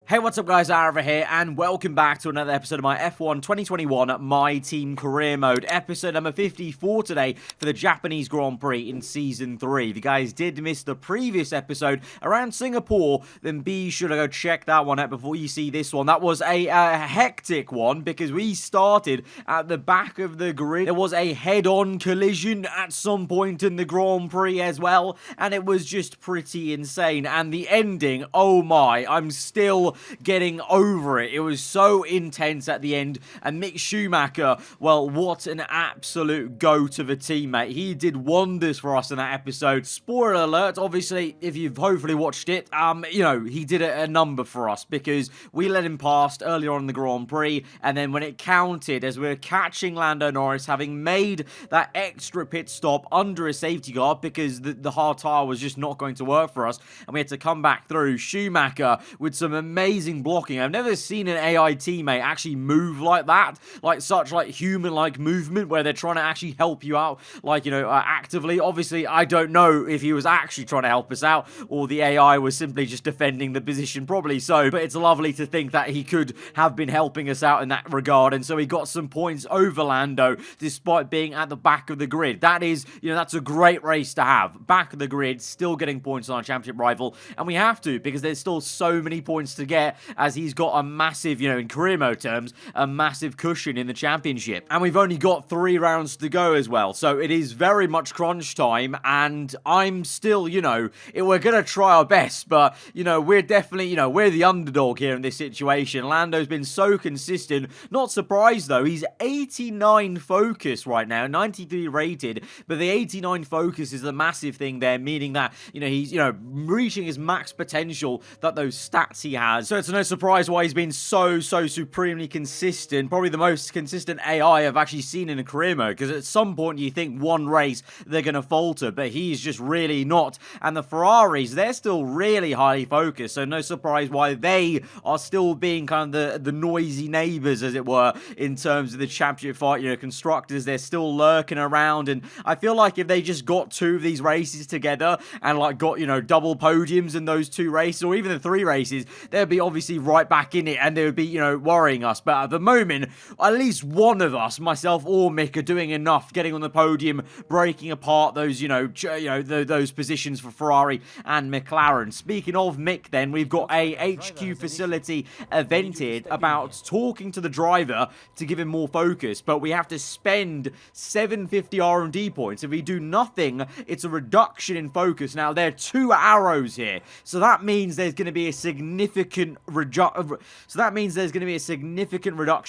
Hey, what's up guys, aarava here, and welcome back to another episode of my F1 2021 MyTeam Career Mode, episode number 54 today for the Japanese Grand Prix in Season 3. If you guys did miss the previous episode around Singapore, then be sure to go check that one out before you see this one. That was a hectic one, because we started at the back of the grid. There was a head-on collision at some point in the Grand Prix as well, and it was just pretty insane. And the ending, oh my, I'm still getting over it. It was so intense at the end, and Mick Schumacher, well, what an absolute goat of a teammate. He did wonders for us in that episode. Spoiler alert, obviously, if you've hopefully watched it, he did a number for us, because we let him past earlier on in the Grand Prix, and then when it counted, as we were catching Lando Norris, having made that extra pit stop under a safety guard, because the hard tire was just not going to work for us, and we had to come back through. Schumacher with some amazing blocking. I've never seen an AI teammate actually move like that, like such like human-like movement where they're trying to actually help you out, like, actively. Obviously, I don't know if he was actually trying to help us out or the AI was simply just defending the position, probably so, but it's lovely to think that he could have been helping us out in that regard, and so he got some points over Lando despite being at the back of the grid. That is, that's a great race to have. Back of the grid, still getting points on our championship rival, and we have to, because there's still so many points to get, as he's got a massive, in career mode terms, a massive cushion in the championship. And we've only got 3 rounds to go as well, so it is very much crunch time, and I'm still, we're gonna try our best, but, we're definitely, we're the underdog here in this situation. Lando's been so consistent. Not surprised, though. He's 89 focus right now, 93 rated, but the 89 focus is the massive thing there, meaning that, he's, reaching his max potential, that those stats he has. So it's no surprise why he's been so supremely consistent. Probably the most consistent AI I've actually seen in a career mode, because at some point you think one race they're going to falter, but he's just really not. And the Ferraris, they're still really highly focused, so no surprise why they are still being kind of the noisy neighbors, as it were, in terms of the championship fight. Constructors, they're still lurking around, and I feel like if they just got 2 of these races together and like got, double podiums in those 2 races, or even the 3 races, they'd be obviously right back in it, and they would be, worrying us. But at the moment, at least one of us, myself or Mick, are doing enough, getting on the podium, breaking apart those, those positions for Ferrari and McLaren. Speaking of Mick, then, we've got a HQ facility event here about talking to the driver to give him more focus, but we have to spend 750 R&D points. If we do nothing, it's a reduction in focus. Now, there are 2 arrows here, so that means there's going to be a significant reduction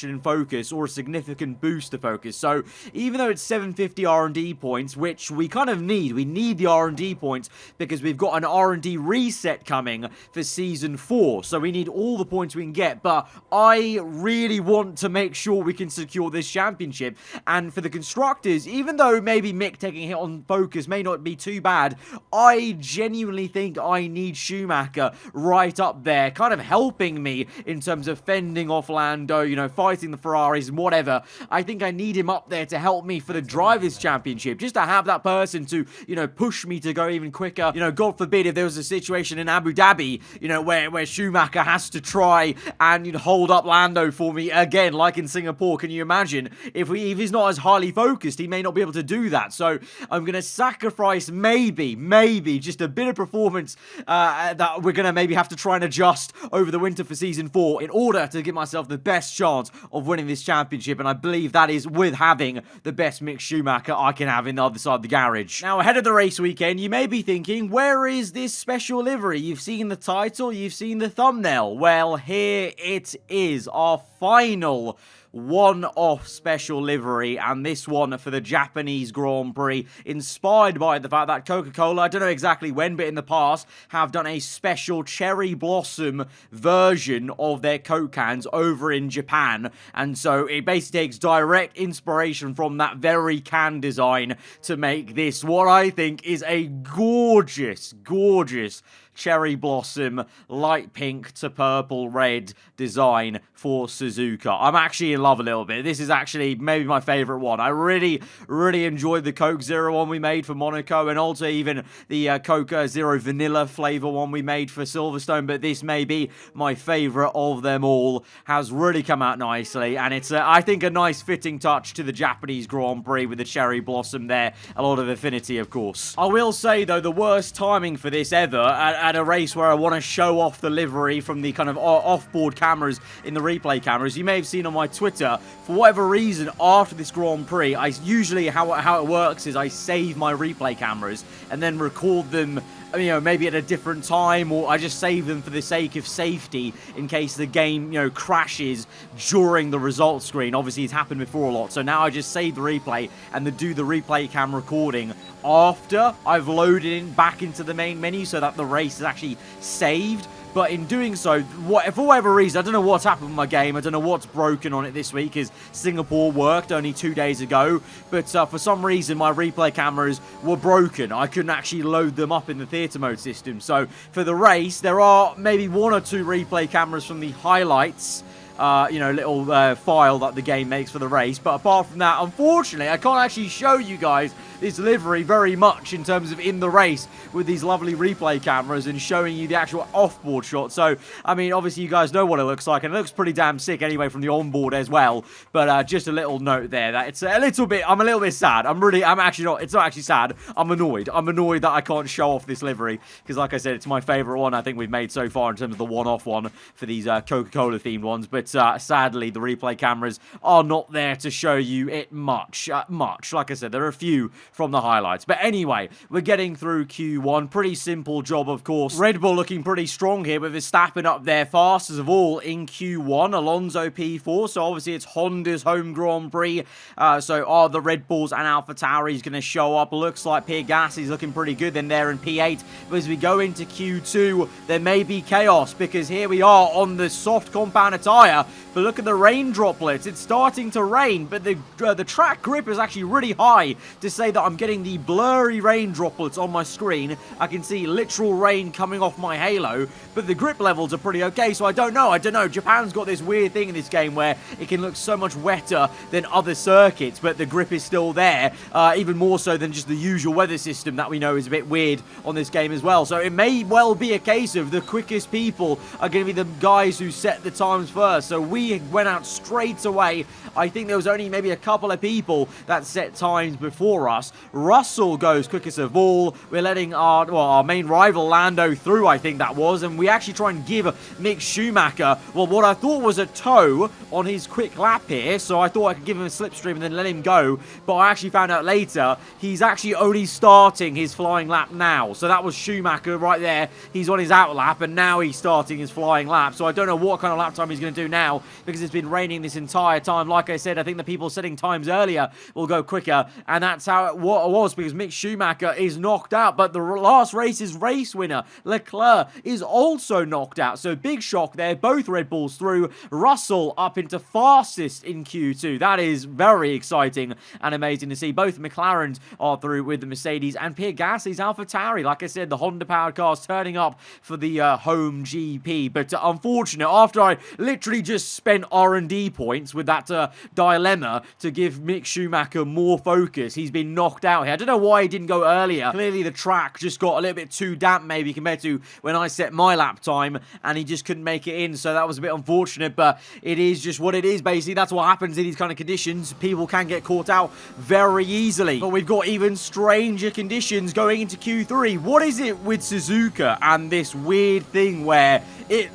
in focus, or a significant boost to focus. So even though it's 750 R&D points, which we kind of need, we need the R&D points because we've got an R&D reset coming for Season 4, so we need all the points we can get, but I really want to make sure we can secure this championship. And for the constructors, even though maybe Mick taking a hit on focus may not be too bad, I genuinely think I need Schumacher right up there, kind of helping me in terms of fending off Lando, fighting the Ferraris and whatever. I think I need him up there to help me for the Drivers' Championship, just to have that person to, push me to go even quicker. God forbid if there was a situation in Abu Dhabi, where Schumacher has to try and, hold up Lando for me again, like in Singapore. Can you imagine? If he's not as highly focused, he may not be able to do that. So I'm going to sacrifice maybe just a bit of performance that we're going to maybe have to try and adjust over the winter for Season 4 in order to give myself the best chance of winning this championship, and I believe that is with having the best Mick Schumacher I can have in the other side of the garage. Now, ahead of the race weekend, you may be thinking, where is this special livery? You've seen the title, you've seen the thumbnail. Well, here it is, our final one-off special livery, and this one for the Japanese Grand Prix, inspired by the fact that Coca-Cola, I don't know exactly when, but in the past, have done a special cherry blossom version of their Coke cans over in Japan, and so it basically takes direct inspiration from that very can design to make this, what I think is a gorgeous cherry blossom, light pink to purple red design for Suzuka. I'm actually in love a little bit. This is actually maybe my favorite one. I really enjoyed the Coke Zero one we made for Monaco, and also even the Coke Zero vanilla flavor one we made for Silverstone, but this may be my favorite of them all. Has really come out nicely, and it's I think a nice fitting touch to the Japanese Grand Prix with the cherry blossom there. A lot of affinity, of course. I will say though, the worst timing for this ever at a race where I want to show off the livery from the kind of off-board cameras in the replay cameras. You may have seen on my Twitter, for whatever reason, after this Grand Prix, I usually how it works is I save my replay cameras and then record them, you know, maybe at a different time, or I just save them for the sake of safety in case the game, you know, crashes during the results screen. Obviously, it's happened before a lot, so now I just save the replay and then do the replay cam recording after I've loaded in back into the main menu so that the race is actually saved. But in doing so, for whatever reason, I don't know what's happened with my game. I don't know what's broken on it this week, as Singapore worked only 2 days ago. But for some reason, my replay cameras were broken. I couldn't actually load them up in the theatre mode system. So for the race, there are maybe 1 or 2 replay cameras from the highlights, you know, little file that the game makes for the race. But apart from that, unfortunately, I can't actually show you guys this livery very much in terms of in the race with these lovely replay cameras and showing you the actual off-board shot. So, I mean, obviously you guys know what it looks like, and it looks pretty damn sick anyway from the on-board as well. But just a little note there that it's I'm a little bit sad. It's not actually sad. I'm annoyed. I'm annoyed that I can't show off this livery, because like I said, it's my favorite one I think we've made so far in terms of the one-off one for these Coca-Cola themed ones. But sadly, the replay cameras are not there to show you it much. Like I said, there are a few from the highlights. But anyway, we're getting through Q1. Pretty simple job, of course. Red Bull looking pretty strong here with Verstappen up there fastest of all in Q1. Alonso P4, so obviously it's Honda's home Grand Prix. So are the Red Bulls and AlphaTauris going to show up? Looks like Pierre Gasly's looking pretty good then there in P8. But as we go into Q2, there may be chaos, because here we are on the soft compound tyre. But look at the rain droplets. It's starting to rain, but the track grip is actually really high to say that I'm getting the blurry rain droplets on my screen. I can see literal rain coming off my halo, but the grip levels are pretty okay, so I don't know. Japan's got this weird thing in this game where it can look so much wetter than other circuits, but the grip is still there, even more so than just the usual weather system that we know is a bit weird on this game as well. So it may well be a case of the quickest people are going to be the guys who set the times first. So we went out straight away. I think there was only maybe a couple of people that set times before us. Russell goes quickest of all. We're letting our main rival Lando through, I think that was, and we actually try and give Mick Schumacher, well, what I thought was a toe on his quick lap here, so I thought I could give him a slipstream and then let him go, but I actually found out later he's actually only starting his flying lap now. So that was Schumacher right there. He's on his out lap, and now he's starting his flying lap, so I don't know what kind of lap time he's going to do now, because it's been raining this entire time. Like I said, I think the people setting times earlier will go quicker, and that's how it was, because Mick Schumacher is knocked out. But the last race's race winner, Leclerc, is also knocked out. So big shock there. Both Red Bulls through. Russell up into fastest in Q2. That is very exciting and amazing to see. Both McLarens are through with the Mercedes, and Pierre Gasly's AlphaTauri. Like I said, the Honda powered cars turning up for the home GP. But unfortunate, after I literally just spent R&D points with that dilemma to give Mick Schumacher more focus, he's been knocked out here. I don't know why he didn't go earlier. Clearly the track just got a little bit too damp maybe compared to when I set my lap time, and he just couldn't make it in, so that was a bit unfortunate. But it is just what it is, basically. That's what happens in these kind of conditions. People can get caught out very easily. But we've got even stranger conditions going into Q3. What is it with Suzuka and this weird thing where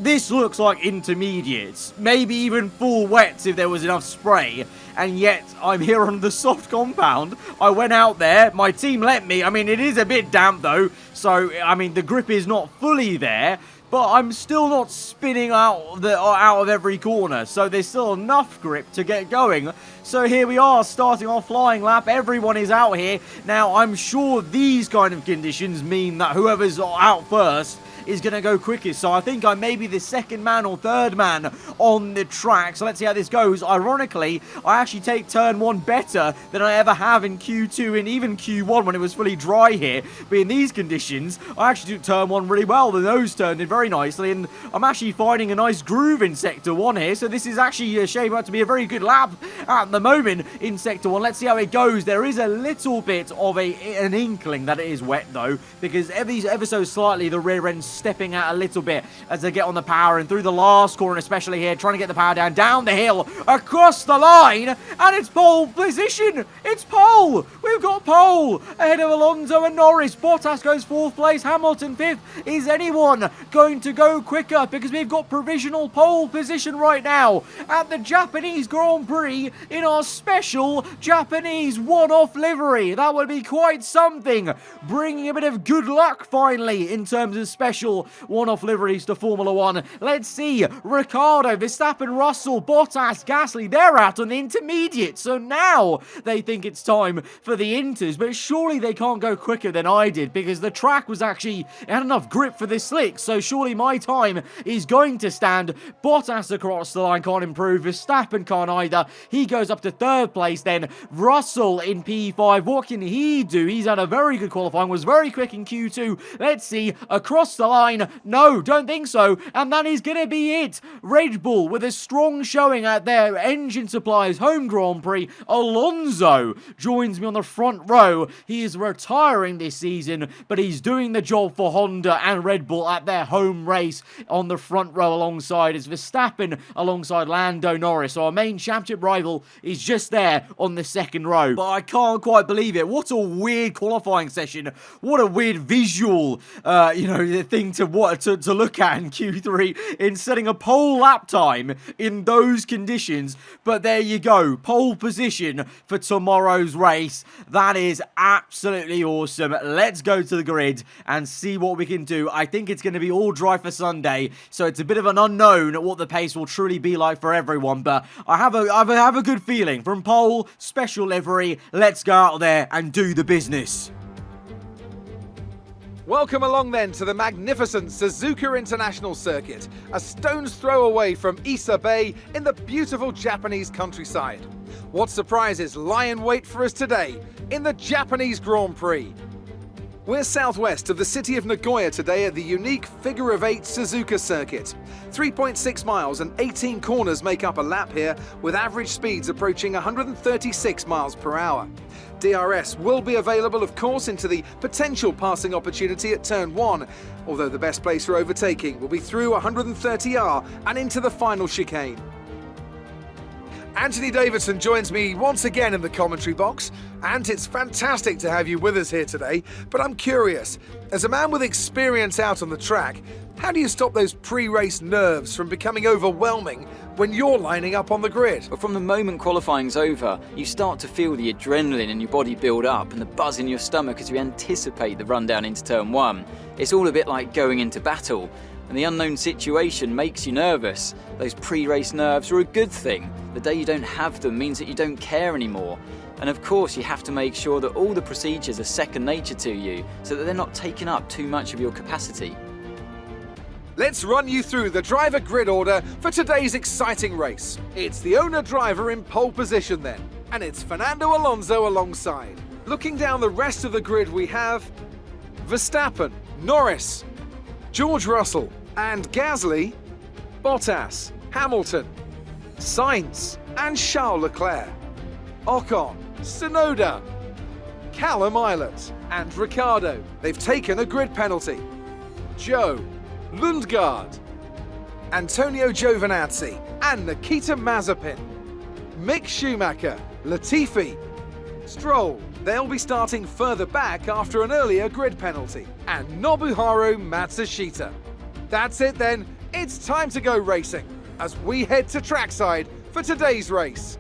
this looks like intermediates, maybe even full wets if there was enough spray, and yet I'm here on the soft compound. I went out there, my team let me. I mean, it is a bit damp though, so I mean the grip is not fully there, but I'm still not spinning out of every corner, so there's still enough grip to get going. So here we are, starting our flying lap. Everyone is out here. Now, I'm sure these kind of conditions mean that whoever's out first is going to go quickest. So I think I may be the second man or third man on the track. So let's see how this goes. Ironically, I actually take turn 1 better than I ever have in Q2 and even Q1 when it was fully dry here. But in these conditions, I actually took turn 1 really well. The nose turned in very nicely, and I'm actually finding a nice groove in Sector 1 here. So this is actually shaping up to be a very good lap at the moment in Sector 1. Let's see how it goes. There is a little bit of an inkling that it is wet, though, because ever so slightly the rear end's stepping out a little bit as they get on the power, and through the last corner especially here, trying to get the power down the hill, across the line, and it's pole position. It's pole. We've got pole ahead of Alonso and Norris. Bottas goes 4th place, Hamilton 5th. Is anyone going to go quicker? Because we've got provisional pole position right now at the Japanese Grand Prix in our special Japanese one-off livery. That would be quite something, bringing a bit of good luck finally in terms of special one-off liveries to Formula 1. Let's see, Ricciardo, Verstappen, Russell, Bottas, Gasly, they're out on the intermediate. So now they think it's time for the Inters, but surely they can't go quicker than I did, because the track was actually, had enough grip for this slick, so surely my time is going to stand. Bottas across the line can't improve, Verstappen can't either. He goes up to 3rd place then. Russell in P5, what can he do? He's had a very good qualifying, was very quick in Q2. Let's see, across the line, no, don't think so, and that is going to be it. Red Bull with a strong showing at their engine suppliers home Grand Prix. Alonso joins me on the front row. He is retiring this season, but he's doing the job for Honda and Red Bull at their home race on the front row alongside as Verstappen alongside Lando Norris. So our main championship rival is just there on the 2nd row. But I can't quite believe it. What a weird qualifying session. What a weird visual, thing to look at in Q3 in setting a pole lap time in those conditions. But there you go. Pole position for tomorrow's race. That is absolutely awesome. Let's go to the grid and see what we can do. I think it's going to be all dry for Sunday, so it's a bit of an unknown what the pace will truly be like for everyone, but I have a good feeling. From pole, special livery, let's go out there and do the business. Welcome along then to the magnificent Suzuka International Circuit, a stone's throw away from Issa Bay in the beautiful Japanese countryside. What surprises lie in wait for us today in the Japanese Grand Prix? We're southwest of the city of Nagoya today at the unique figure-of-8 Suzuka circuit. 3.6 miles and 18 corners make up a lap here, with average speeds approaching 136 miles per hour. DRS will be available, of course, into the potential passing opportunity at turn 1, although the best place for overtaking will be through 130R and into the final chicane. Anthony Davidson joins me once again in the commentary box, and it's fantastic to have you with us here today. But I'm curious, as a man with experience out on the track, how do you stop those pre-race nerves from becoming overwhelming when you're lining up on the grid? But from the moment qualifying's over, you start to feel the adrenaline in your body build up and the buzz in your stomach as you anticipate the rundown into turn 1. It's all a bit like going into battle, and the unknown situation makes you nervous. Those pre-race nerves are a good thing. The day you don't have them means that you don't care anymore. And of course, you have to make sure that all the procedures are second nature to you, so that they're not taking up too much of your capacity. Let's run you through the driver grid order for today's exciting race. It's the owner-driver in pole position then, and it's Fernando Alonso alongside. Looking down the rest of the grid, we have Verstappen, Norris, George Russell, and Gasly, Bottas, Hamilton, Sainz, and Charles Leclerc, Ocon, Tsunoda, Callum Ilott, and Ricciardo. They've taken a grid penalty. Joe, Lundgaard, Antonio Giovinazzi, and Nikita Mazepin, Mick Schumacher, Latifi, Stroll. They'll be starting further back after an earlier grid penalty, and Nobuharu Matsushita. That's it then, it's time to go racing as we head to trackside for today's race.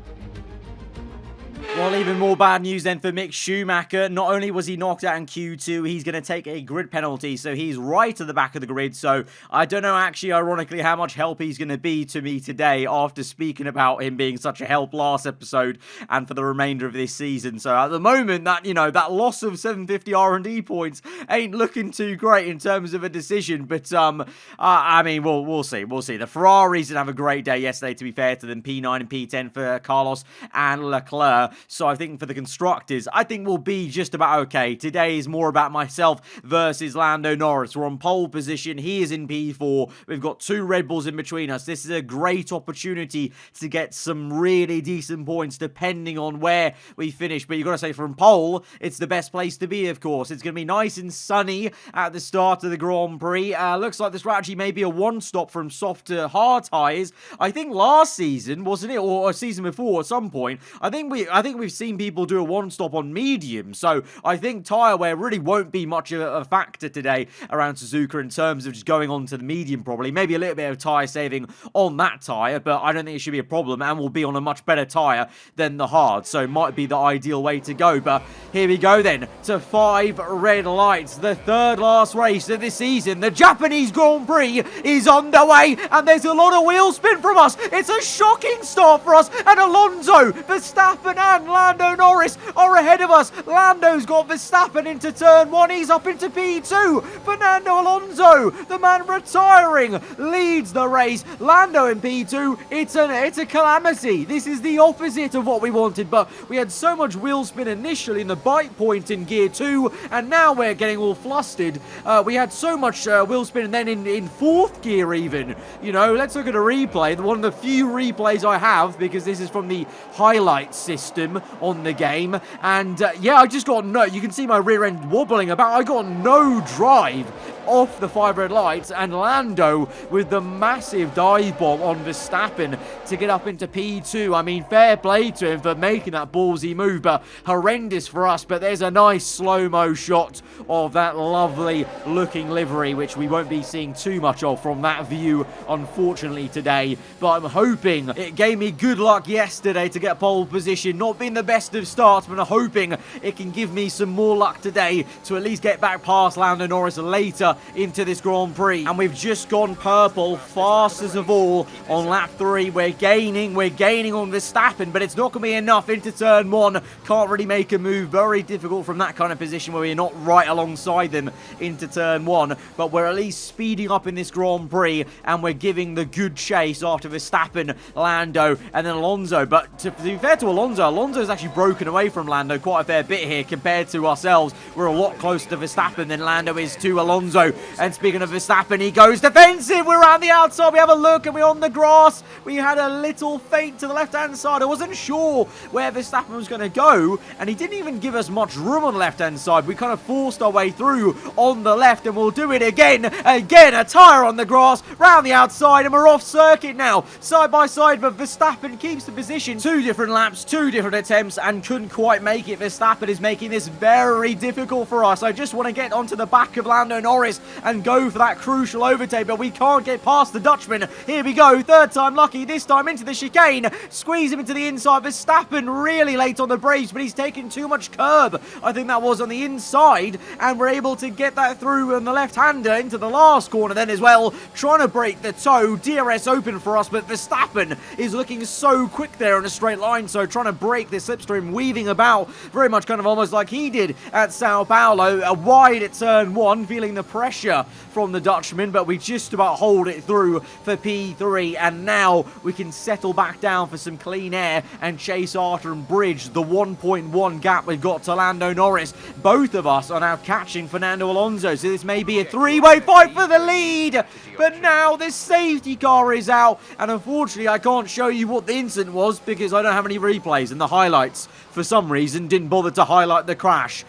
Well, even more bad news then for Mick Schumacher. Not only was he knocked out in Q2, he's going to take a grid penalty, so he's right at the back of the grid. So I don't know, actually, ironically, how much help he's going to be to me today after speaking about him being such a help last episode and for the remainder of this season. So at the moment, that, that loss of 750 R&D points ain't looking too great in terms of a decision. But I mean, we'll see. We'll see. The Ferraris didn't have a great day yesterday, to be fair to them. P9 and P10 for Carlos and Leclerc. So I think for the constructors, I think we'll be just about okay. Today is more about myself versus Lando Norris. We're on pole position. He is in P4. We've got 2 Red Bulls in between us. This is a great opportunity to get some really decent points depending on where we finish. But you've got to say from pole, it's the best place to be, of course. It's going to be nice and sunny at the start of the Grand Prix. Looks like this actually may be a one-stop from soft to hard tyres. I think last season, wasn't it? Or a season before at some point. I think we've seen people do a one-stop on medium, so I think tyre wear really won't be much of a factor today around Suzuka in terms of just going on to the medium probably. Maybe a little bit of tyre saving on that tyre, but I don't think it should be a problem, and we'll be on a much better tyre than the hard, so it might be the ideal way to go. But here we go then to 5 red lights, the third last race of this season. The Japanese Grand Prix is underway, and there's a lot of wheel spin from us. It's a shocking start for us, and Alonso, Verstappen and Lando Norris are ahead of us. Lando's got Verstappen into turn 1. He's up into P2. Fernando Alonso, the man retiring, leads the race. Lando in P2. It's a calamity. This is the opposite of what we wanted, but we had so much wheel spin initially in the bite point in gear 2, and now we're getting all flustered. We had so much wheel spin, and then in 4th gear even. Let's look at a replay. One of the few replays I have, because this is from the highlight system on the game, and yeah, I just got you can see my rear end wobbling about. I got no drive off the 5 red lights, and Lando with the massive dive bomb on Verstappen to get up into P2. I mean, fair play to him for making that ballsy move, but horrendous for us. But there's a nice slow-mo shot of that lovely looking livery, which we won't be seeing too much of from that view, unfortunately, today. But I'm hoping it gave me good luck yesterday to get pole position. Not been the best of starts, but I'm hoping it can give me some more luck today to at least get back past Lando Norris later into this Grand Prix. And we've just gone purple, fastest of all on lap 3. We're gaining on Verstappen, but it's not going to be enough into turn 1. Can't really make a move. Very difficult from that kind of position where we're not right alongside them into turn 1. But we're at least speeding up in this Grand Prix, and we're giving the good chase after Verstappen, Lando, and then Alonso. But to be fair to Alonso's actually broken away from Lando quite a fair bit here compared to ourselves. We're a lot closer to Verstappen than Lando is to Alonso. And speaking of Verstappen, he goes defensive. We're around the outside. We have a look, and we're on the grass. We had a little feint to the left-hand side. I wasn't sure where Verstappen was going to go, and he didn't even give us much room on the left-hand side. We kind of forced our way through on the left, and we'll do it again. Again, a tyre on the grass, round the outside, and we're off circuit now. Side by side, but Verstappen keeps the position. 2 different laps, 2 different attempts, and couldn't quite make it. Verstappen is making this very difficult for us. I just want to get onto the back of Lando Norris and go for that crucial overtake, but we can't get past the Dutchman. Here we go, 3rd time lucky, this time into the chicane. Squeeze him into the inside. Verstappen really late on the brakes, but he's taken too much curb. I think that was on the inside, and we're able to get that through on the left-hander into the last corner then as well. Trying to break the toe. DRS open for us, but Verstappen is looking so quick there on a straight line, so trying to break the slipstream, weaving about very much kind of almost like he did at Sao Paulo. A wide at turn 1, feeling the pressure from the Dutchman, but we just about hold it through for P3, and now we can settle back down for some clean air and chase after and bridge the 1.1 gap we've got to Lando Norris. Both of us are now catching Fernando Alonso, so this may be a 3-way fight for the lead, but now the safety car is out, and unfortunately I can't show you what the incident was because I don't have any replays, and the highlights for some reason didn't bother to highlight the crash,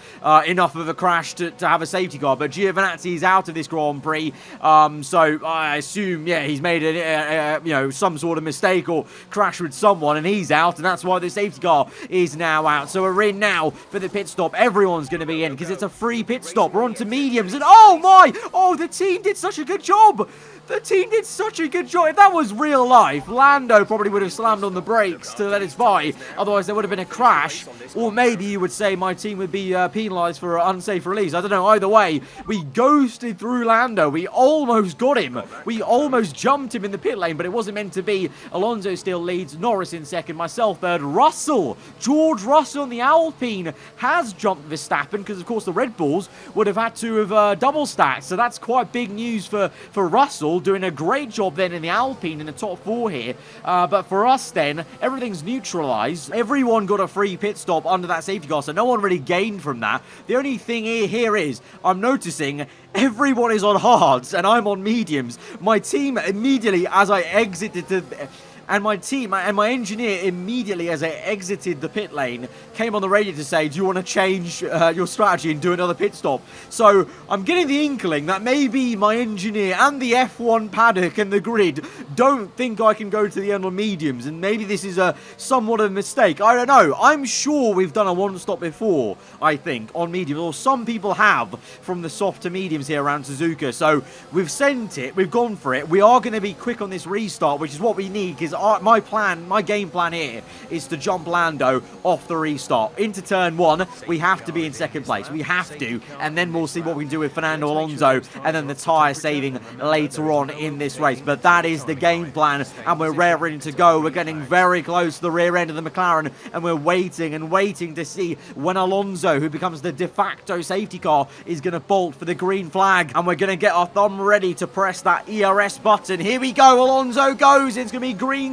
enough of a crash to have a safety car. But Giovinazzi is out of this Grand Prix, so I assume, yeah, he's made some sort of mistake or crash with someone, and he's out, and that's why the safety car is now out. So we're in now for the pit stop. Everyone's going to be in because it's a free pit stop. We're on to mediums, and oh my, the team did such a good job. The team did such a good job. If that was real life, Lando probably would have slammed on the brakes to let us by. Otherwise, there would have been a crash. Or maybe you would say my team would be penalised for unsafe release. I don't know. Either way, we ghosted through Lando. We almost got him. We almost jumped him in the pit lane, but it wasn't meant to be. Alonso still leads. Norris in second. Myself third. Russell. George Russell on the Alpine has jumped Verstappen because, of course, the Red Bulls would have had to have double stacked. So that's quite big news for Russell, doing a great job then in the Alpine in the top 4 here. But for us then, everything's neutralised. Everyone got a free pit stop under that safety car, so no one really gained from that. The only thing here is, I'm noticing everyone is on hards and I'm on mediums. My team immediately as I exited the... And my team and my engineer immediately, as I exited the pit lane, came on the radio to say, do you want to change your strategy and do another pit stop? So I'm getting the inkling that maybe my engineer and the F1 paddock and the grid don't think I can go to the end on mediums. And maybe this is somewhat of a mistake. I don't know. I'm sure we've done a one stop before, I think, on mediums. Or some people have from the soft to mediums here around Suzuka. So we've sent it. We've gone for it. We are going to be quick on this restart, which is what we need, because my game plan here is to jump Lando off the restart. Into turn 1, we have to be in second place. We have to. And then we'll see what we can do with Fernando Alonso and then the tyre saving later on in this race. But that is the game plan, and we're raring to go. We're getting very close to the rear end of the McLaren, and we're waiting and waiting to see when Alonso, who becomes the de facto safety car, is going to bolt for the green flag. And we're going to get our thumb ready to press that ERS button. Here we go. Alonso goes. It's going to be green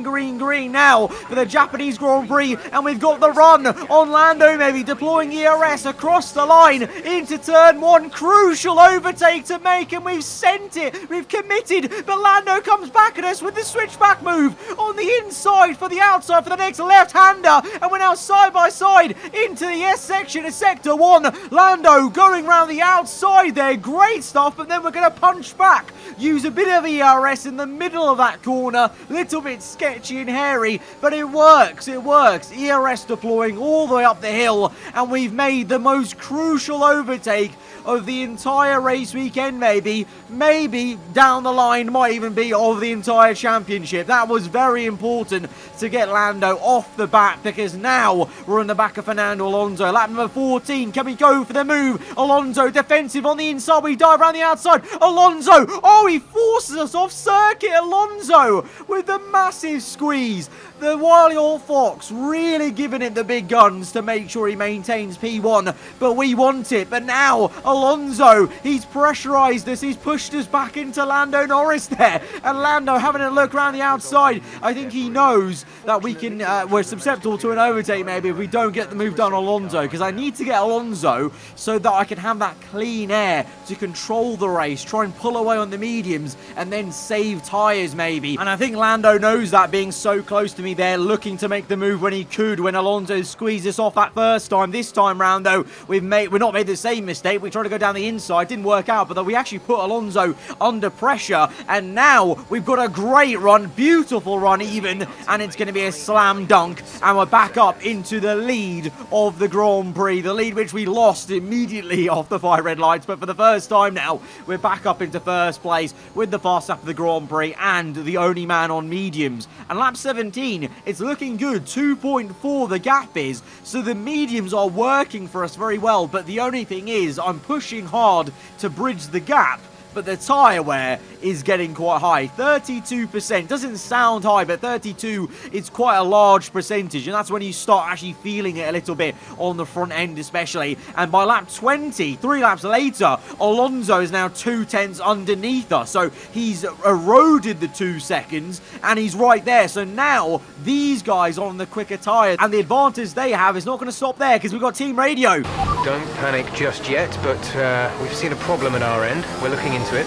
now for the Japanese Grand Prix, and we've got the run on Lando, maybe deploying ERS across the line into turn 1. Crucial overtake to make, and we've sent it. We've committed, but Lando comes back at us with the switchback move on the inside for the outside for the next left-hander, and we're now side by side into the S section of sector 1. Lando going around the outside there. Great stuff, but then we're going to punch back. Use a bit of ERS in the middle of that corner. Little bit sketchy and hairy, but it works. ERS deploying all the way up the hill, and we've made the most crucial overtake of the entire race weekend, maybe down the line, might even be of the entire championship. That was very important to get Lando off the bat, because now we're in the back of Fernando Alonso. Lap number 14, can we go for the move? Alonso defensive on the inside, we dive around the outside. Alonso, oh, he forces us off circuit. Alonso with the massive squeeze. The wily old fox really giving it the big guns to make sure he maintains P1, but we want it. But now Alonso, he's pressurized us, he's pushed us back into Lando Norris there, and Lando having a look around the outside. I think he knows that we can, we're susceptible to an overtake maybe if we don't get the move done on Alonso, because I need to get Alonso so that I can have that clean air to control the race, try and pull away on the mediums, and then save tyres maybe. And I think Lando knows that, being so close to me there, looking to make the move when he could, when Alonso squeezed us off that first time. This time round though, we've not made the same mistake. We tried to go down the inside, didn't work out, but we actually put Alonso under pressure, and now we've got a great run, beautiful run even, and it's going to be a slam dunk, and we're back up into the lead of the Grand Prix, the lead which we lost immediately off the 5 red lights, but for the first time now, we're back up into first place with the fast lap of the Grand Prix and the only man on mediums. And lap 17, it's looking good, 2.4 the gap is, so the mediums are working for us very well, but the only thing is I'm pushing hard to bridge the gap, but the tyre wear is getting quite high. 32%. Doesn't sound high, but 32 is quite a large percentage, and that's when you start actually feeling it a little bit on the front end especially. And by lap 20, 3 laps later, Alonso is now 2/10 underneath us. So he's eroded the 2 seconds, and he's right there. So now these guys on the quicker tyre, and the advantage they have is not going to stop there, because we've got team radio. Don't panic just yet, but we've seen a problem at our end. We're looking into it.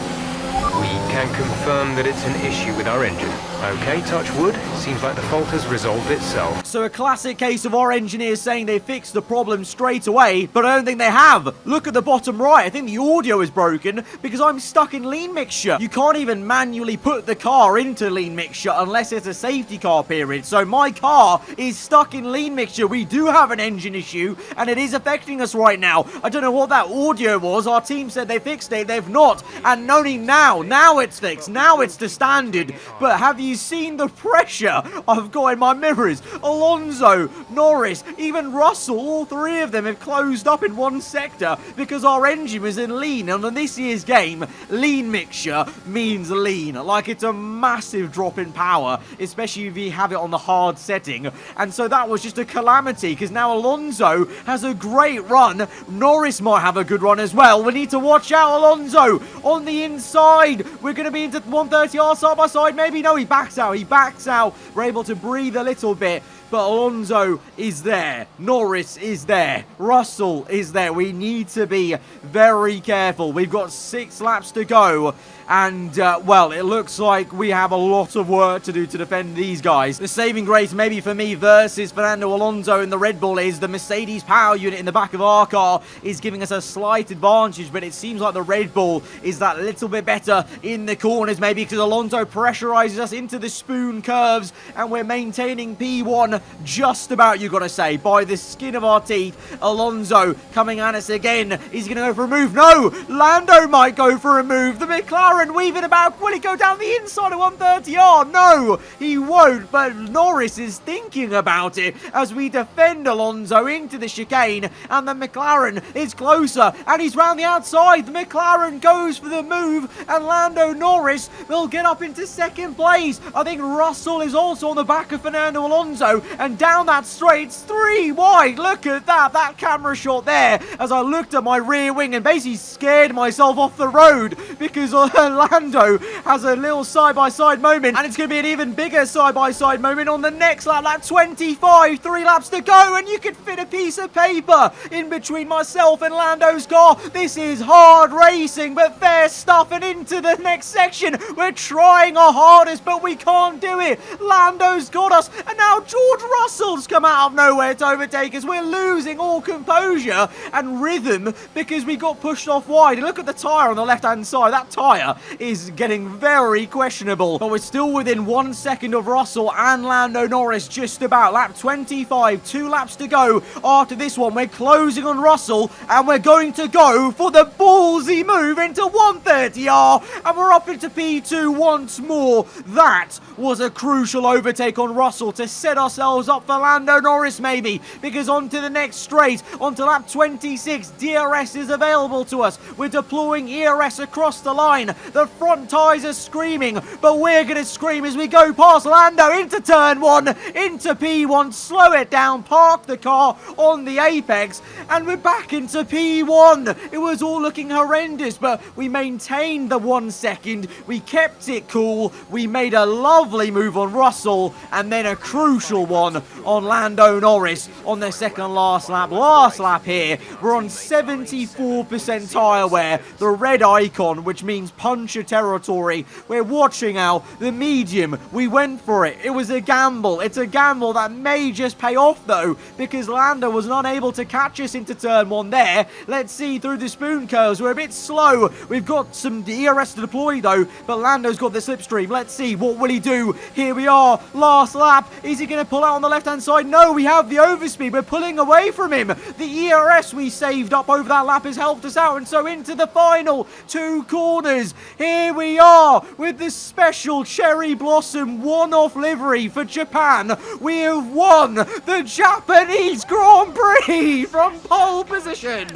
We can confirm that it's an issue with our engine. Okay, touch wood. Seems like the fault has resolved itself. So a classic case of our engineers saying they fixed the problem straight away, but I don't think they have. Look at the bottom right. I think the audio is broken because I'm stuck in lean mixture. You can't even manually put the car into lean mixture unless it's a safety car period. So my car is stuck in lean mixture. We do have an engine issue and it is affecting us right now. I don't know what that audio was. Our team said they fixed it. They've not. And only now it's fixed. Now it's the standard. But have you seen the pressure I've got in my mirrors? Alonso, Norris, even Russell, all three of them have closed up in one sector because our engine was in lean. And in this year's game, lean mixture means lean. Like, it's a massive drop in power, especially if you have it on the hard setting. And so that was just a calamity because now Alonso has a great run. Norris might have a good run as well. We need to watch out, Alonso on the inside. We're going to be into 130R side by side. Maybe no, he backs out. He backs out. We're able to breathe a little bit. But Alonso is there. Norris is there. Russell is there. We need to be very careful. We've got 6 laps to go. And, well, it looks like we have a lot of work to do to defend these guys. The saving grace maybe for me versus Fernando Alonso in the Red Bull is the Mercedes power unit in the back of our car is giving us a slight advantage, but it seems like the Red Bull is that little bit better in the corners maybe because Alonso pressurizes us into the spoon curves and we're maintaining P1 just about, you gotta say, by the skin of our teeth. Alonso coming at us again. He's gonna go for a move. No! Lando might go for a move. The McLaren weaving about. Will he go down the inside of 130R? No, he won't, but Norris is thinking about it as we defend Alonso into the chicane, and the McLaren is closer, and he's round the outside. The McLaren goes for the move, and Lando Norris will get up into second place. I think Russell is also on the back of Fernando Alonso, and down that straight, it's 3 wide. Look at that camera shot there, as I looked at my rear wing and basically scared myself off the road, because Lando has a little side-by-side moment, and it's going to be an even bigger side-by-side moment on the next lap. Lap 25, 3 laps to go, and you can fit a piece of paper in between myself and Lando's car. This is hard racing, but fair stuff, and into the next section. We're trying our hardest, but we can't do it. Lando's got us, and now George Russell's come out of nowhere to overtake us. We're losing all composure and rhythm because we got pushed off wide. And look at the tyre on the left-hand side. That tyre is getting very questionable, but we're still within 1 second of Russell and Lando Norris, just about. Lap 25, 2 laps to go. After this one, we're closing on Russell, and we're going to go for the ballsy move into 130R, and we're up into P2 once more. That was a crucial overtake on Russell to set ourselves up for Lando Norris, maybe, because onto the next straight, onto lap 26, DRS is available to us. We're deploying ERS across the line. The front tyres are screaming, but we're going to scream as we go past Lando into turn 1, into P1, slow it down, park the car on the apex, and we're back into P1. It was all looking horrendous, but we maintained the 1 second. We kept it cool. We made a lovely move on Russell, and then a crucial one on Lando Norris on the second last lap. Last lap here, we're on 74% tyre wear, the red icon, which means puncher territory. We're watching out. The medium, we went for it. It was a gamble. It's a gamble that may just pay off, though, because Lando was not able to catch us into turn 1 there. Let's see through the spoon curves. We're a bit slow. We've got some ERS to deploy, though, but Lando's got the slipstream. Let's see. What will he do? Here we are. Last lap. Is he going to pull out on the left-hand side? No, we have the overspeed. We're pulling away from him. The ERS we saved up over that lap has helped us out, and so into the final 2 corners. Here we are with the special cherry blossom one-off livery for Japan. We have won the Japanese Grand Prix from pole position.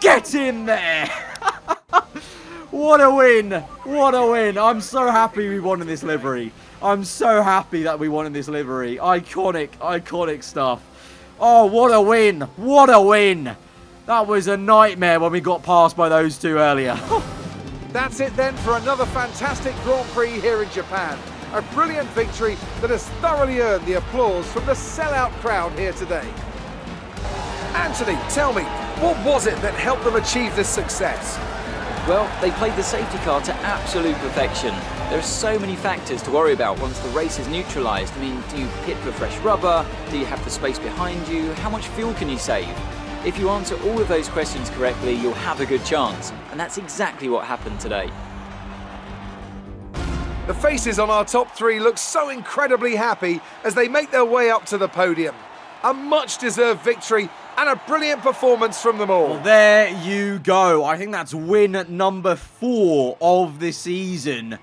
Get in there. What a win. What a win. I'm so happy we won in this livery. I'm so happy that we won in this livery. Iconic, iconic stuff. Oh, what a win. What a win. That was a nightmare when we got passed by those 2 earlier. That's it then for another fantastic Grand Prix here in Japan. A brilliant victory that has thoroughly earned the applause from the sellout crowd here today. Anthony, tell me, what was it that helped them achieve this success? Well, they played the safety car to absolute perfection. There are so many factors to worry about once the race is neutralised. I mean, do you pit for fresh rubber? Do you have the space behind you? How much fuel can you save? If you answer all of those questions correctly, you'll have a good chance. And that's exactly what happened today. The faces on our top three look so incredibly happy as they make their way up to the podium. A much-deserved victory and a brilliant performance from them all. Well, there you go. I think that's win number 4 of the season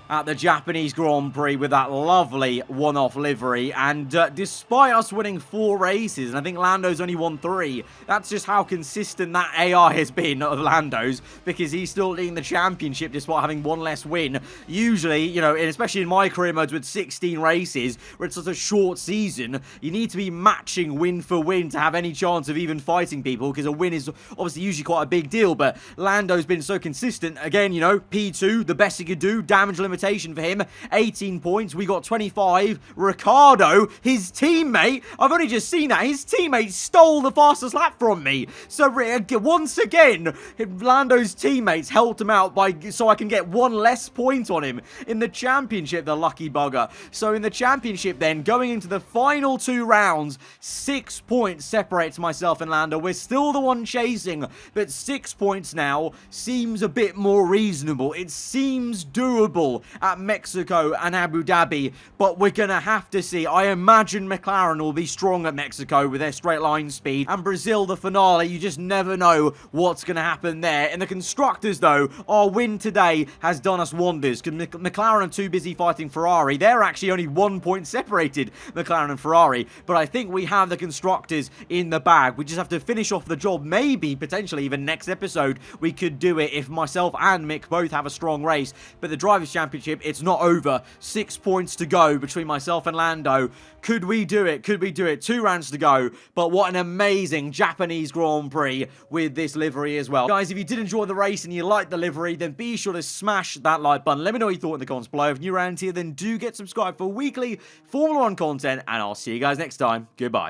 at the Japanese Grand Prix with that lovely one-off livery. And despite us winning 4 races, and I think Lando's only won 3, that's just how consistent that AI has been of Lando's, because he's still leading the championship despite having 1 less win. Usually, you know, especially in my career modes with 16 races, where it's such a short season, you need to be matching win for win to have any chance of even fighting people, because a win is obviously usually quite a big deal. But Lando's been so consistent. Again, you know, P2, the best he could do, damage limitation for him, 18 points. We got 25. Ricardo, his teammate, I've only just seen that, his teammate stole the fastest lap from me. So once again, Lando's teammates helped him out so I can get 1 less point on him in the championship, the lucky bugger. So in the championship then, going into the final 2 rounds, 6 points separates myself and Lando. We're still the one chasing, but 6 points now seems a bit more reasonable. It seems doable at Mexico and Abu Dhabi, but we're gonna have to see. I imagine McLaren will be strong at Mexico with their straight line speed, and Brazil, the finale, you just never know what's gonna happen there. In the constructors though, our win today has done us wonders, because McLaren are too busy fighting Ferrari. They're actually only 1 point separated, McLaren and Ferrari, but I think we have the constructors in the bag. We just have to finish off the job. Maybe, potentially, even next episode, we could do it if myself and Mick both have a strong race. But the Drivers' Championship, it's not over. 6 points to go between myself and Lando. Could we do it? Could we do it? 2 rounds to go. But what an amazing Japanese Grand Prix with this livery as well. Guys, if you did enjoy the race and you liked the livery, then be sure to smash that like button. Let me know what you thought in the comments below. If you're new around here, then do get subscribed for weekly Formula 1 content, and I'll see you guys next time. Goodbye.